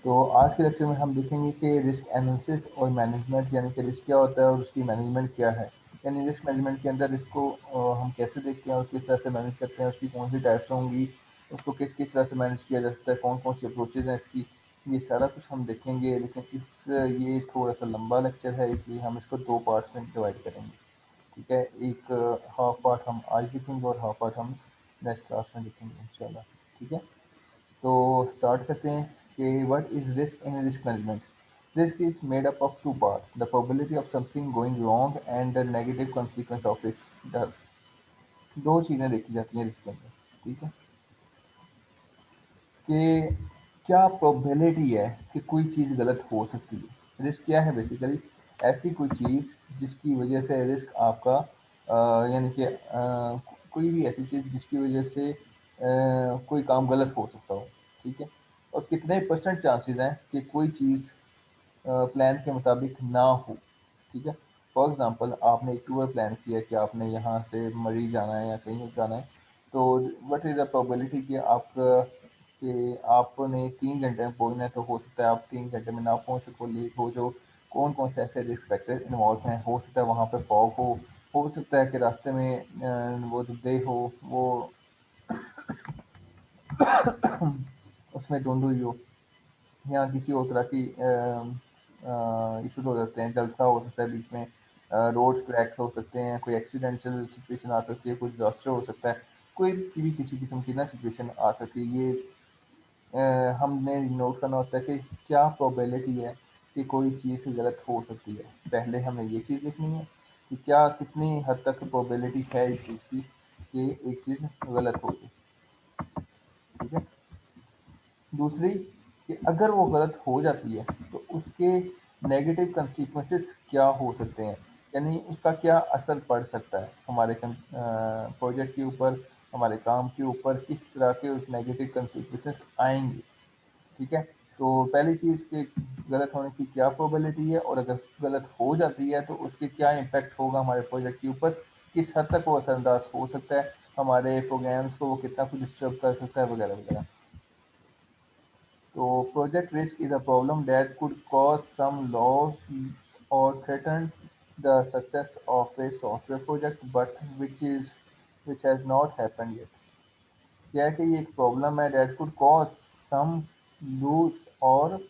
तो आज के लेक्चर में हम देखेंगे कि रिस्क एनालिसिस और मैनेजमेंट यानी कि रिस्क क्या होता है और उसकी मैनेजमेंट क्या है। यानी रिस्क मैनेजमेंट के अंदर रिस्क को हम कैसे देखते हैं और किस तरह से मैनेज करते हैं, उसकी कौन सी टाइप्स होंगी, उसको किस किस तरह से मैनेज किया जा सकता है, कौन कौन सी अप्रोचेज हैं इसकी, ये सारा कुछ हम देखेंगे। लेकिन ये थोड़ा सा लंबा लेक्चर है, इसलिए हम इसको 2 पार्ट्स में डिवाइड करेंगे। ठीक है, एक हाफ पार्ट हम आज देखेंगे और हाफ पार्ट हम नेक्स्ट क्लास में देखेंगे इंशाल्लाह। ठीक है, तो स्टार्ट करते हैं कि what is risk in risk management. Risk is made up of two parts, the probability of something going wrong and the negative consequence of it does. दो चीज़ें देखी जाती हैं रिस्क के अंदर। ठीक है, कि क्या प्रोबेबिलिटी है कि कोई चीज़ गलत हो सकती है। रिस्क क्या है? बेसिकली ऐसी कोई चीज़ जिसकी वजह से रिस्क आपका यानी कि कोई भी ऐसी चीज़ जिसकी वजह से कोई काम गलत हो सकता हो। ठीक है, और कितने परसेंट चांसेस हैं कि कोई चीज़ प्लान के मुताबिक ना हो। ठीक है, फॉर एग्जांपल आपने एक टूर प्लान किया कि आपने यहाँ से मरी जाना है या कहीं जाना है, तो व्हाट इज़ द प्रोबेबिलिटी कि आपने 3 घंटे में पहुँचना है, तो हो सकता है आप 3 घंटे में ना पहुँच सको, लेट हो जाओ। कौन कौन से ऐसे रिस्क फैक्टर इन्वॉल्व हैं? हो सकता है वहाँ पे फॉग हो सकता है कि रास्ते में वो जो डे हो वो उसमें धुंध हुई हो, या किसी और तरह की इशूज हो सकते हैं, जलसा हो सकता है बीच में, रोड्स क्रैक्स हो सकते हैं, कोई एक्सीडेंटल सिचुएशन आ सकती है, कोई डिजास्टर हो सकता है, कोई भी किसी किस्म की ना सिचुएशन आ सकती है। ये हमने नोट करना होता है कि क्या प्रोबेबिलिटी है कि कोई चीज़ गलत हो सकती है। पहले हमें ये चीज़ देखनी है कि क्या कितनी हद तक प्रोबेबिलिटी है इस चीज़ की कि एक चीज़ गलत हो जाए। ठीक है, दूसरी कि अगर वो गलत हो जाती है तो उसके नेगेटिव कंसिक्वेंसेस क्या हो सकते हैं, यानी उसका क्या असर पड़ सकता है हमारे प्रोजेक्ट के ऊपर, हमारे काम के ऊपर, किस तरह के उस नेगेटिव कंसिक्वेंसेस आएंगे। ठीक है, तो पहली चीज़ कि गलत होने की क्या प्रोबेबिलिटी है, और अगर गलत हो जाती है तो उसके क्या इम्पैक्ट होगा हमारे प्रोजेक्ट के ऊपर, किस हद तक वो असरअंदाज हो सकता है, हमारे प्रोग्राम्स को वो कितना कुछ डिस्टर्ब कर सकता है, वगैरह वगैरह। So project risk is a problem that could cause some loss or threaten the success of a software project, but which has not happened yet. क्या है कि ये एक प्रॉब्लम है that could cause some lose or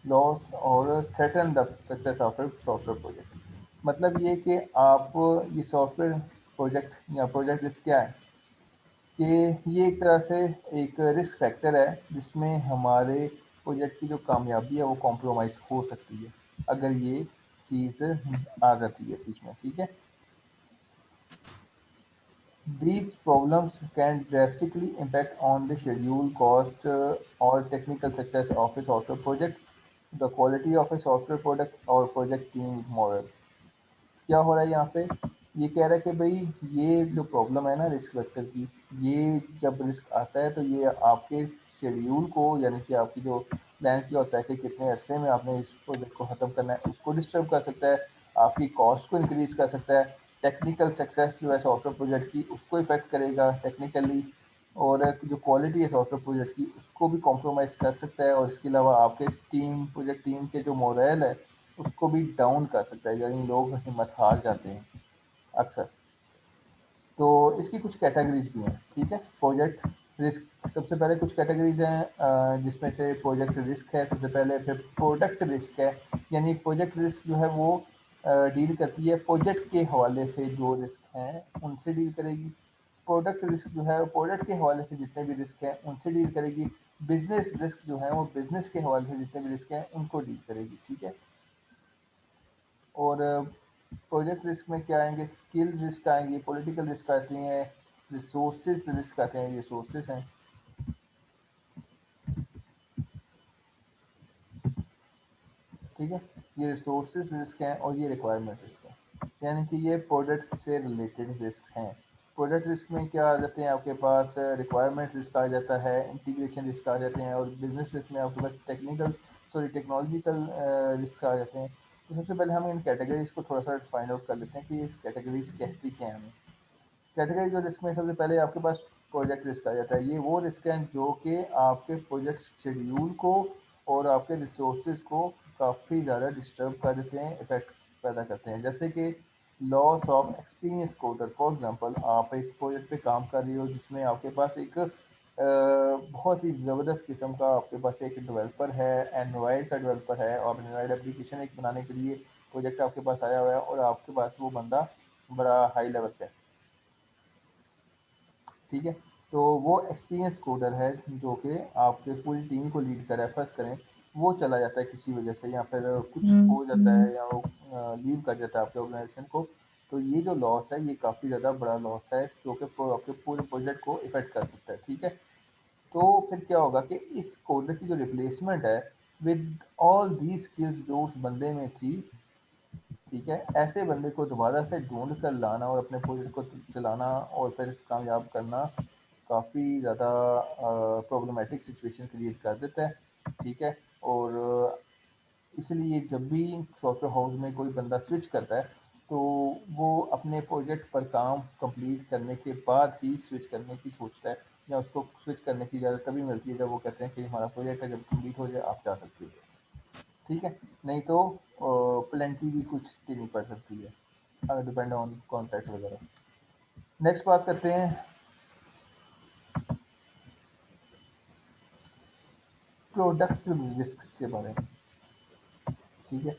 loss or threaten the success of a software project. मतलब ये कि आप ये सॉफ्टवेयर प्रोजेक्ट या प्रोजेक्ट रिस्क क्या है कि ये एक तरह से एक रिस्क फैक्टर है जिसमें हमारे प्रोजेक्ट की जो कामयाबी है वो कॉम्प्रोमाइज़ हो सकती है अगर ये चीज़ आ जाती है बीच में। ठीक है, these problems can drastically impact on the schedule, cost, or technical success of a software project, the quality of a software product, or project team morale. क्या हो रहा है यहाँ पे? ये कह रहा है कि भाई ये जो प्रॉब्लम है ना रिस्क वेक्टर की, ये जब रिस्क आता है तो ये आपके शेड्यूल को, यानी कि आपकी जो प्लान किया होता है कि कितने अरसे में आपने इस प्रोजेक्ट को ख़त्म करना है, उसको डिस्टर्ब कर सकता है, आपकी कॉस्ट को इंक्रीज कर सकता है, टेक्निकल सक्सेस जो है सॉफ्टवेयर प्रोजेक्ट की उसको इफेक्ट करेगा टेक्निकली, और जो क्वालिटी है सॉफ्टवेयर प्रोजेक्ट की उसको भी कॉम्प्रोमाइज़ कर सकता है, और इसके अलावा आपके प्रोजेक्ट टीम के जो मोरल है उसको भी डाउन कर सकता है, यानी लोग हिम्मत हार जाते हैं अक्सर। तो इसकी कुछ कैटेगरीज भी हैं। ठीक है, प्रोजेक्ट रिस्क सबसे पहले कुछ कैटेगरीज हैं जिसमें से प्रोजेक्ट रिस्क है सबसे पहले, फिर प्रोडक्ट रिस्क है, यानी प्रोजेक्ट रिस्क जो है वो डील करती है प्रोजेक्ट के हवाले से जो रिस्क हैं उनसे डील करेगी। प्रोडक्ट रिस्क जो है प्रोडक्ट के हवाले से जितने भी रिस्क हैं उनसे डील करेगी। बिजनेस रिस्क जो है वो बिजनेस के हवाले से जितने भी रिस्क हैं उनको डील करेगी। ठीक है, और प्रोजेक्ट रिस्क में क्या आएंगे? स्किल रिस्क आएंगे, पॉलिटिकल रिस्क आती हैं, रिसोर्सेज रिस्क आते हैं, रिसोर्सेज हैं। ठीक है, ये रिसोर्सेज रिस्क हैं और ये रिक्वायरमेंट रिस्क है, यानी कि ये प्रोडक्ट से रिलेटेड रिस्क हैं। प्रोडक्ट रिस्क में क्या आ जाते हैं आपके पास? रिक्वायरमेंट रिस्क आ जाता है, इंटीग्रेशन रिस्क आ जाते हैं, और बिजनेस रिस्क में आपके पास टेक्नोलॉजिकल रिस्क आ जाते हैं। तो सबसे पहले हम इन कैटेगरीज को थोड़ा सा फाइंड आउट कर लेते हैं कि ये कैटेगरीज कहती क्या हैं हमें। कैटेगरी जो रिस्क में सबसे पहले आपके पास प्रोजेक्ट रिस्क आ जाता है। ये वो रिस्क हैं जो कि आपके प्रोजेक्ट शेड्यूल को और आपके रिसोर्सेज को काफ़ी ज़्यादा डिस्टर्ब कर देते हैं, इफ़ेक्ट पैदा करते हैं। जैसे कि loss of experience coder, for example आप एक प्रोजेक्ट पे काम कर रहे हो जिसमें आपके पास एक बहुत ही ज़बरदस्त किस्म का आपके पास एक डेवलपर है, एंड्रॉयड का डेवलपर है, और एंड्रॉयड एप्लीकेशन एक बनाने के लिए प्रोजेक्ट आपके पास आया हुआ है, और आपके पास वो बंदा बड़ा हाई लेवल का है, ठीक है। तो वो एक्सपीरियंस कोडर है जो कि आपके पूरी टीम को लीड कर रहा है। फर्ज करें वो चला जाता है किसी वजह से, या फिर कुछ हो जाता है, या वो लीव कर जाता है आपके ऑर्गेनाइजेशन को, तो ये जो लॉस है ये काफ़ी ज़्यादा बड़ा लॉस है जो कि आपके पूरे प्रोजेक्ट को इफेक्ट कर सकता है, ठीक है। तो फिर क्या होगा कि इस कोडर की जो रिप्लेसमेंट है विद ऑल दी स्किल्स जो उस बंदे में थी, ठीक है, ऐसे बंदे को दोबारा से ढूंढ कर लाना और अपने प्रोजेक्ट को चलाना और फिर कामयाब करना काफ़ी ज़्यादा प्रॉब्लमेटिक सिचुएशन क्रिएट कर देता है, ठीक है। और इसलिए जब भी सॉफ्टवेयर हाउस में कोई बंदा स्विच करता है तो वो अपने प्रोजेक्ट पर काम कंप्लीट करने के बाद ही स्विच करने की सोचता है, या उसको स्विच करने की इजाज़त तभी मिलती है जब वो कहते हैं कि हमारा प्रोजेक्ट है, जब कंप्लीट हो जाए आप जा सकते हो, ठीक है। नहीं तो प्लेंटी भी कुछ देनी पड़ सकती है, अगर डिपेंड ऑन कॉन्ट्रैक्ट वगैरह। नेक्स्ट बात करते हैं प्रोडक्ट रिस्क के बारे में, ठीक है।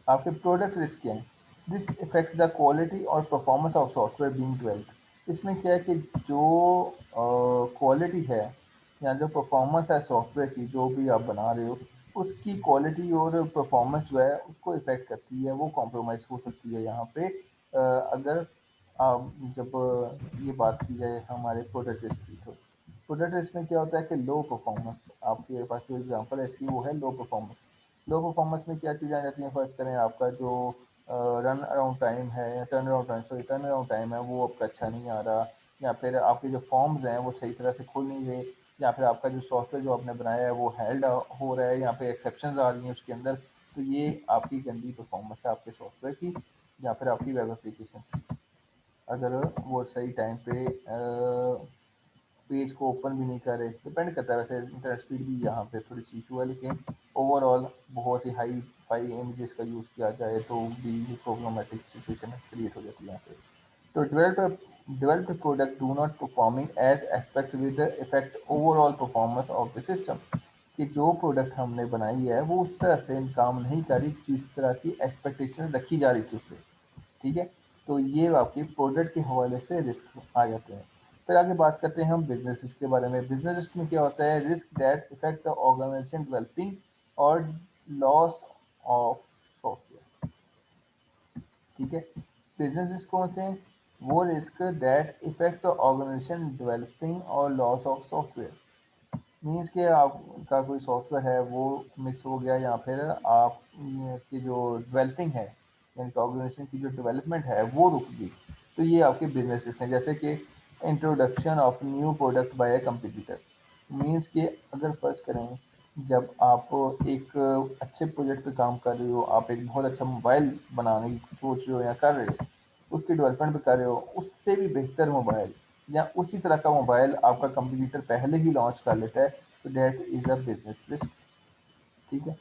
आपके प्रोडक्ट रिस्क क्या है? दिस इफेक्ट द क्वालिटी और performance of software being developed. इसमें क्या है कि जो क्वालिटी है या जो परफॉर्मेंस है सॉफ्टवेयर की जो भी आप बना रहे हो, उसकी क्वालिटी और परफॉर्मेंस जो है उसको इफेक्ट करती है, वो कॉम्प्रोमाइज़ हो सकती है यहाँ पे। अगर आप जब ये बात की जाए हमारे प्रोडक्ट रिस्क की, तो प्रोडक्ट रिस्क में क्या होता है कि लो परफॉर्मेंस, आपके पास जो एग्जांपल है इसकी वो है लो परफॉर्मेंस। लो परफॉर्मेंस में क्या चीज़ें आ जाती हैं? फर्स्ट करें आपका जो रन अराउंड टाइम है, या turn around time, sorry turn around time है वो आपका अच्छा नहीं आ रहा, या फिर आपके जो फॉर्म्स हैं वो सही तरह से खुल नहीं रहे, या फिर आपका जो सॉफ्टवेयर जो आपने बनाया है वो हेल्ड हो रहा है, या फिर एक्सेप्शंस आ रही हैं उसके अंदर। तो ये आपकी गंदी परफॉर्मेंस है आपके सॉफ्टवेयर की, या फिर आपकी वेब एप्लीकेशन की। अगर वो सही टाइम पे पेज को ओपन भी नहीं कर रहे, डिपेंड करता है, वैसे इंटरनेट स्पीड भी यहाँ पे थोड़ी सी इशू है, लेकिन ओवरऑल बहुत ही हाई फाई इमेजेस का यूज़ किया जाए तो भी प्रॉब्लमेटिक सिचुएशन क्रिएट हो जाती है यहाँ पे। तो developed product do not performing as expected with the effect overall performance of the system, कि जो प्रोडक्ट हमने बनाई है वो उस तरह से काम नहीं कर रही जिस तरह की एक्सपेक्टेशन रखी जा रही थी उससे, ठीक है। तो ये आपके प्रोडक्ट के हवाले से रिस्क आ जाते हैं। फिर आगे बात करते हैं हम बिजनेस रिस्क के बारे में। बिजनेस रिस्क में क्या होता है? Risk that effect the organization developing और लॉस ऑफ सॉफ्टवेयर, ठीक है। बिजनेस रिस्क कौन से हैं? वो risk that effect the organization developing और लॉस ऑफ सॉफ्टवेयर। मीन्स कि आपका कोई सॉफ्टवेयर है वो मिस हो गया, या फिर आप की जो डेवलपिंग है, यानी कि ऑर्गेनाइजेशन की जो डेवलपमेंट है वो रुक गई। तो ये आपके बिजनेस हैं, जैसे कि introduction of new product by a competitor. Means कि अगर फर्ज करें जब आप एक अच्छे प्रोजेक्ट पे काम कर रहे हो, आप एक बहुत अच्छा मोबाइल बनाने की सोच रहे हो या कर रहे हो, उसकी डेवलपमेंट भी कर रहे हो, उससे भी बेहतर मोबाइल या उसी तरह का मोबाइल आपका कंपटीटर पहले ही लॉन्च कर लेता है, तो that is a business risk, ठीक है।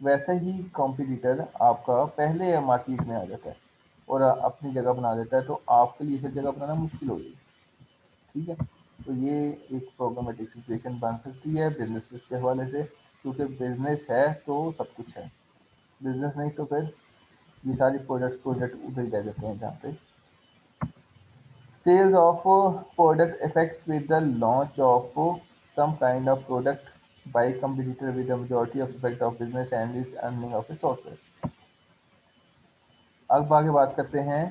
वैसे ही कंपटीटर आपका पहले मार्केट में आ जाता है और अपनी जगह बना देता है, तो आपके लिए फिर जगह बनाना मुश्किल हो जाएगी, ठीक है। तो ये एक प्रॉब्लमेटिक सिचुएशन बन सकती है बिजनेस रिस्क के हवाले से, क्योंकि बिजनेस है तो सब कुछ है, बिजनेस नहीं तो फिर ये सारी प्रोजेक्ट उधर ही रह जाते हैं जहाँ पे। Sales of product affects with the launch of some kind of product by competitor with the majority of effect of business and is earning of a software. अब आगे बात करते हैं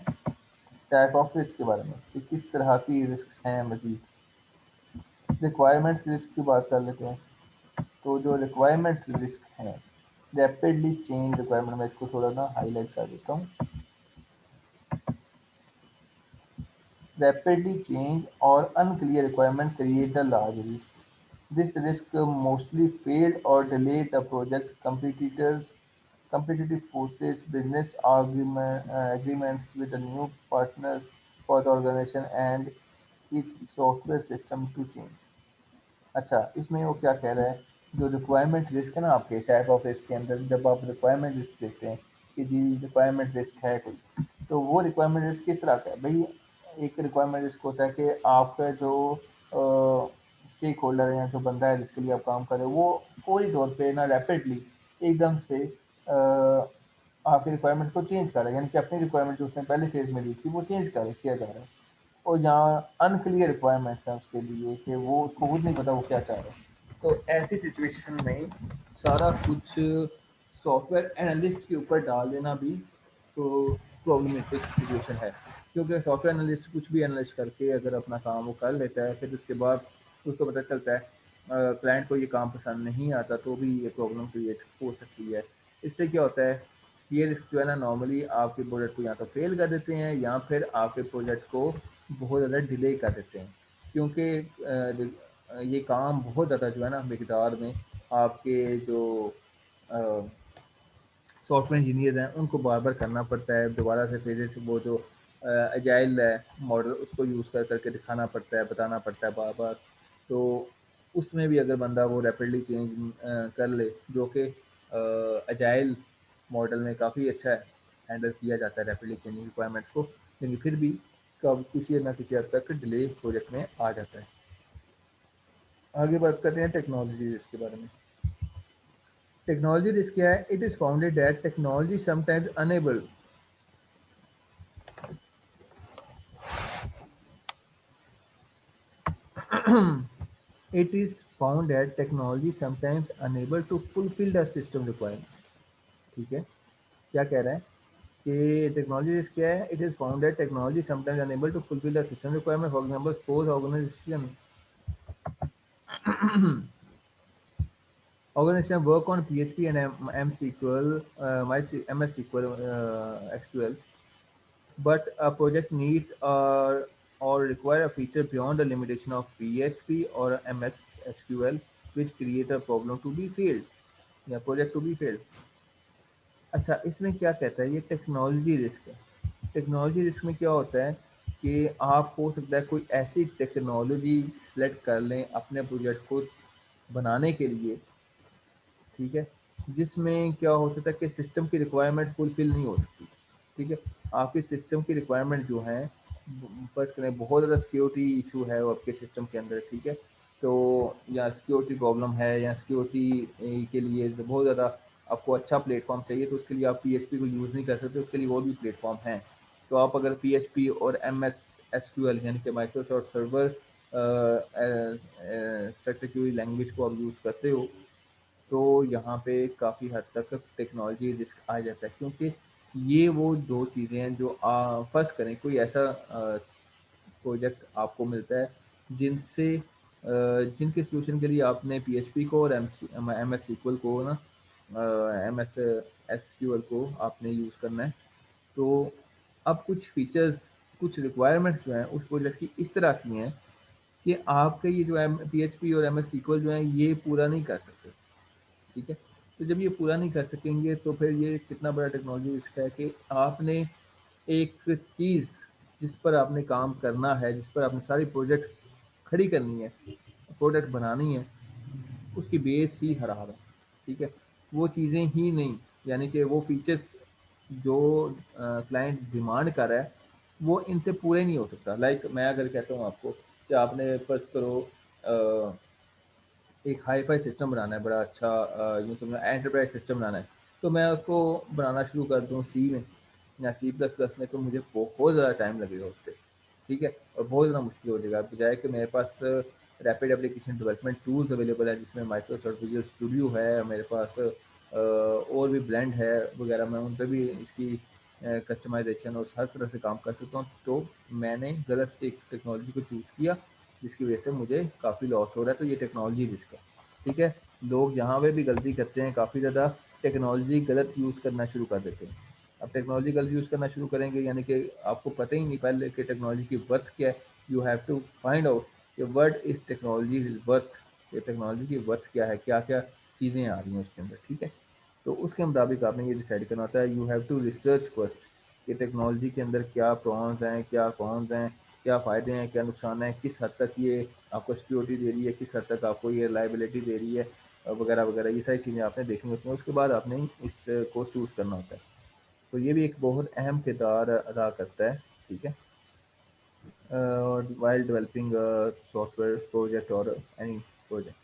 टाइप ऑफ रिस्क के बारे में कि किस तरह की रिस्क हैं मजीद। रिक्वायरमेंट्स रिस्क की बात कर लेते हैं। तो जो रिक्वायरमेंट रिस्क हैं, रैपिडली चेंज रिक्वायरमेंट, मैं इसको थोड़ा ना हाईलाइट कर देता हूँ। Rapidly change or unclear requirement create a large risk. This risk mostly failed or delayed the project. Competitive forces, business agreements with a new partner for the organization and its software system to change. अच्छा, इसमें वो क्या कह रहा है जो requirement risk है ना आपके टाइप ऑफ रिस्क के अंदर, जब आप रिक्वायरमेंट रिस्क देखते हैं कि जी रिक्वायरमेंट रिस्क है कोई, तो वो रिक्वायरमेंट रिस्क किस तरह का है भाई। एक रिक्वायरमेंट रिस्क होता है कि आपका जो स्टेक होल्डर है या जो बंदा है जिसके लिए आप काम कर रहे हो, वो फौरी तौर पे ना रैपिडली एकदम से आपकी रिक्वायरमेंट को चेंज कर रहा है, यानी कि अपनी रिक्वायरमेंट जो उसने पहले फेज में दी थी वो चेंज कर किया जा रहा है। और जहाँ अनक्लियर रिक्वायरमेंट्स हैं उसके लिए कि वो उसको खुद नहीं पता वो क्या चाह रहा है, तो ऐसी सिचुएशन में सारा कुछ सॉफ्टवेयर एनालिस्ट के ऊपर डाल देना भी तो प्रॉब्लमेटिक सिचुएशन है। क्योंकि सॉफ्टवेयर एनालिस्ट कुछ भी एनालिस्ट करके अगर अपना काम वो कर लेता है, फिर उसके बाद उसको पता चलता है क्लाइंट को ये काम पसंद नहीं आता, तो भी ये प्रॉब्लम क्रिएट हो सकती है। इससे क्या होता है, ये रिस्क जो है ना नॉर्मली आपके प्रोजेक्ट को या तो फेल कर देते हैं या फिर आपके प्रोजेक्ट को बहुत ज़्यादा डिले कर देते हैं। क्योंकि ये काम बहुत ज़्यादा जो है ना मिकदार में आपके जो सॉफ्टवेयर इंजीनियर हैं उनको बार बार करना पड़ता है, दोबारा से फिर से वो जो एजाइल है मॉडल उसको यूज़ कर करके दिखाना पड़ता है, बताना पड़ता है बार बार। तो उसमें भी अगर बंदा वो रैपिडली चेंज कर ले, जो कि एजाइल मॉडल में काफ़ी अच्छा है, हैंडल किया जाता है रैपिडली चेंजिंग रिक्वायरमेंट्स को, लेकिन फिर भी कब किसी न किसी हद तक डिले प्रोजेक्ट में आ जाता है। आगे बात करते हैं टेक्नोलॉजी इसके बारे में। टेक्नोलॉजी रिस्क क्या है? It is founded that technology sometimes enable it is found that technology sometimes unable to fulfill the system requirement। ठीक है, क्या कह रहा है कि टेक्नोलॉजी रिस्क क्या है? It is found that technology sometimes enable to fulfil the system requirement. For example suppose organization work on PHP and MSQL, SQL, but a project needs or require a feature beyond the limitation of PHP or MS SQL, which create a problem to be failed या project to be failed. अच्छा, इसमें क्या कहता है, ये technology risk है। Technology risk में क्या होता है कि आप हो सकता है कोई ऐसी टेक्नोलॉजी सेलेक्ट कर लें अपने प्रोजेक्ट को बनाने के लिए, ठीक है, जिसमें क्या हो सकता है कि सिस्टम की रिक्वायरमेंट फुलफिल नहीं हो सकती। ठीक है, आपके सिस्टम की रिक्वायरमेंट जो है, फर्ज करें बहुत ज़्यादा सिक्योरिटी इशू है वो आपके सिस्टम के अंदर, ठीक है, तो या सिक्योरिटी प्रॉब्लम है या सिक्योरिटी के लिए तो बहुत ज़्यादा आपको अच्छा प्लेटफॉर्म चाहिए, तो उसके लिए आप पीएचपी को यूज़ नहीं कर सकते, उसके लिए और भी प्लेटफॉर्म हैं। तो आप अगर पीएचपी और एमएस एसक्यूएल यानी कि Microsoft server structure Curie language को आप यूज़ करते हो, तो यहाँ पे काफ़ी हद तक टेक्नोलॉजी रिस्क आ जाता है। क्योंकि ये वो दो चीज़ें हैं जो फर्ज करें कोई ऐसा प्रोजेक्ट आपको मिलता है जिनसे जिनके सोल्यूशन के लिए आपने पीएचपी को और एम एस सीक्वल को ना एम एस एसक्यूएल को आपने यूज़ करना है। तो अब कुछ फीचर्स, कुछ रिक्वायरमेंट्स जो हैं उस प्रोजेक्ट की इस तरह की हैं कि आपके ये जो एम पीएचपी और एम एस सीक्वल जो हैं ये पूरा नहीं कर सकते। ठीक है, तो जब ये पूरा नहीं कर सकेंगे तो फिर ये कितना बड़ा टेक्नोलॉजी रिस्क है कि आपने एक चीज़ जिस पर आपने काम करना है, जिस पर आपने सारी प्रोजेक्ट खड़ी करनी है, प्रोडक्ट बनानी है, उसकी बेस ही खराब है। ठीक है, वो चीज़ें ही नहीं, यानी कि वो फीचर्स जो क्लाइंट डिमांड कर रहा है वो इनसे पूरे नहीं हो सकता। लाइक मैं अगर कहता हूँ आपको कि आपने फर्ज करो एक हाई फाई सिस्टम बनाना है, बड़ा अच्छा यूँ समझो एंटरप्राइज सिस्टम बनाना है, तो मैं उसको बनाना शुरू कर दूँ सी में या सी प्लस प्लस में, तो मुझे बहुत ज़्यादा टाइम लगेगा उस पर। ठीक है, और बहुत ज़्यादा मुश्किल हो जाएगा, बजाय कि मेरे पास rapid application development tools available है जिसमें माइक्रोसॉफ्ट विजुअल स्टूडियो है मेरे पास, और भी ब्लेंड है वगैरह, मैं उन पर भी इसकी कस्टमाइजेशन और हर तरह से काम कर सकता हूँ। तो मैंने गलत एक टेक्नोलॉजी को चूज़ किया जिसकी वजह से मुझे काफ़ी लॉस हो रहा है, तो ये टेक्नोलॉजी रिस्क है। ठीक है, लोग यहाँ पे भी गलती करते हैं, काफ़ी ज़्यादा टेक्नोलॉजी गलत यूज़ करना शुरू कर देते हैं। अब टेक्नोलॉजी गलत यूज़ करना शुरू करेंगे यानी कि आपको पता ही नहीं पहले कि टेक्नोलॉजी की वर्थ क्या है। You have to find out कि what is technology is worth, ये टेक्नोलॉजी की वर्थ क्या है, क्या क्या चीज़ें आ रही हैं उसके अंदर। ठीक है, तो उसके मुताबिक आपने ये डिसाइड करना होता है। You have to research first कि टेक्नोलॉजी के अंदर क्या प्रॉन्स हैं, क्या कॉन्स हैं, क्या फ़ायदे हैं, क्या नुकसान हैं, किस हद तक ये आपको सिक्योरिटी दे रही है, किस हद तक आपको ये रिलायबिलिटी दे रही है। वगैरह वगैरह, ये सारी चीज़ें आपने देखनी होती हैं, उसके बाद आपने इसको चूज़ करना होता है। तो ये भी एक बहुत अहम किरदार अदा करता है, ठीक है, while developing a software project or any project.